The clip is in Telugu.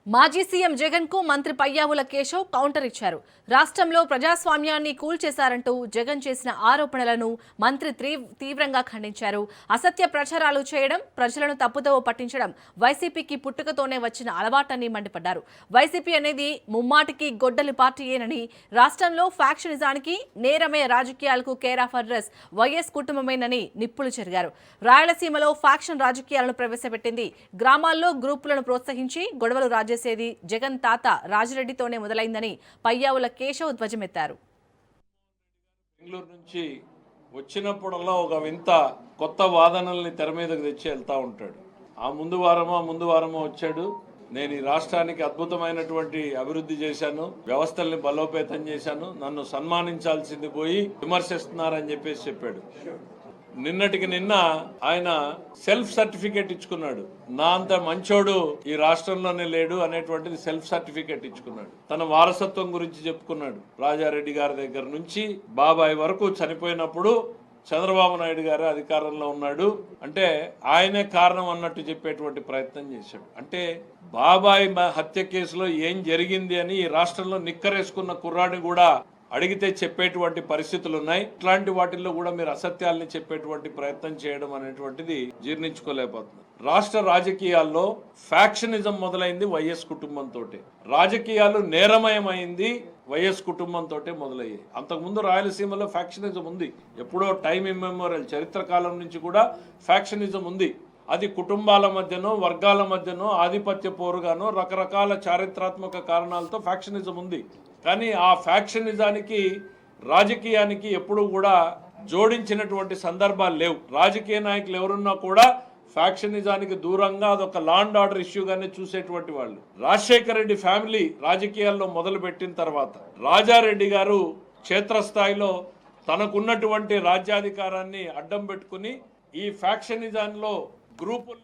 మాజీ సీఎం జగన్ కు మంత్రి పయ్యావుల కేశవ్ కౌంటర్ ఇచ్చారు. రాష్ట్రంలో ప్రజాస్వామ్యాన్ని కూల్చేశారంటూ జగన్ చేసిన ఆరోపణలను మంత్రి తీవ్రంగా ఖండించారు. అసత్య ప్రచారాలు చేయడం, ప్రజలను తప్పుదోవ పట్టించడం వైసీపీకి పుట్టుకతోనే వచ్చిన అలవాటని మండిపడ్డారు. వైసీపీ అనేది ముమ్మాటికి గొడ్డలి పార్టీయేనని, రాష్ట్రంలో ఫ్యాక్షనిజానికి, నేరమే రాజకీయాలకు కేర్ ఆఫ్ అడ్రస్ వైఎస్ కుటుంబమేనని నిప్పులు చెరిగారు. రాయలసీమలో ఫ్యాక్షన్ రాజకీయాలను ప్రవేశపెట్టింది, గ్రామాల్లో గ్రూపులను ప్రోత్సహించి గొడవలు చేసేది జగన్ తాత రాజిరెడ్డితోనే మొదలైందని పయ్యావుల కేశవ్ ధ్వజమెత్తారు. బెంగళూరు నుంచి వచ్చినప్పుడల్లా ఒక వింత కొత్త వాదనల్ని తెర మీదకు తెచ్చి వెళ్తా ఉంటాడు. ఆ ముందు వారమో వచ్చాడు. నేను ఈ రాష్ట్రానికి అద్భుతమైనటువంటి అభివృద్ధి చేశాను, వ్యవస్థల్ని బలోపేతం చేశాను, నన్ను సన్మానించాల్సింది పోయి విమర్శిస్తున్నారని చెప్పాడు. నిన్నటికి నిన్న ఆయన సెల్ఫ్ సర్టిఫికేట్ ఇచ్చుకున్నాడు. నా అంత మంచోడు ఈ రాష్ట్రంలోనే లేడు అనేటువంటిది సెల్ఫ్ సర్టిఫికేట్ ఇచ్చుకున్నాడు. తన వారసత్వం గురించి చెప్పుకున్నాడు. రాజారెడ్డి గారి దగ్గర నుంచి బాబాయ్ వరకు చనిపోయినప్పుడు చంద్రబాబు నాయుడు గారు అధికారంలో ఉన్నాడు అంటే ఆయనే కారణం అన్నట్టు చెప్పేటువంటి ప్రయత్నం చేశాడు. అంటే బాబాయ్ హత్య కేసులో ఏం జరిగింది అని ఈ రాష్ట్రంలో నిక్కరేసుకున్న కుర్రాడిని కూడా అడిగితే చెప్పేటువంటి పరిస్థితులు ఉన్నాయి. ఇట్లాంటి వాటిల్లో కూడా మీరు అసత్యాల్ని చెప్పేటువంటి ప్రయత్నం చేయడం అనేటువంటిది జీర్ణించుకోలేకపోతుంది. రాష్ట్ర రాజకీయాల్లో ఫ్యాక్షనిజం మొదలైంది వైఎస్ కుటుంబంతో. రాజకీయాలు నేరమయమైంది వైఎస్ కుటుంబంతో మొదలయ్యాయి. అంతకుముందు రాయలసీమలో ఫ్యాక్షనిజం ఉంది. ఎప్పుడో టైం ఇమ్మెమోరియల్ చరిత్ర కాలం నుంచి కూడా ఫ్యాక్షనిజం ఉంది. అది కుటుంబాల మధ్యనో, వర్గాల మధ్యనో, ఆధిపత్య పోరుగానో, రకరకాల చారిత్రాత్మక కారణాలతో ఫ్యాక్షనిజం ఉంది. కానీ ఆ ఫ్యాక్షనిజానికి రాజకీయానికి ఎప్పుడు కూడా జోడించినటువంటి సందర్భాలు లేవు. రాజకీయ నాయకులు ఎవరున్నా కూడా ఫ్యాక్షనిజానికి దూరంగా అదొక లా అండ్ ఆర్డర్ ఇష్యూగానే చూసేటువంటి వాళ్ళు. రాజశేఖర రెడ్డి ఫ్యామిలీ రాజకీయాల్లో మొదలు పెట్టిన తర్వాత రాజారెడ్డి గారు క్షేత్రస్థాయిలో తనకున్నటువంటి రాజ్యాధికారాన్ని అడ్డం పెట్టుకుని ఈ ఫ్యాక్షనిజాన్లో గ్రూపులు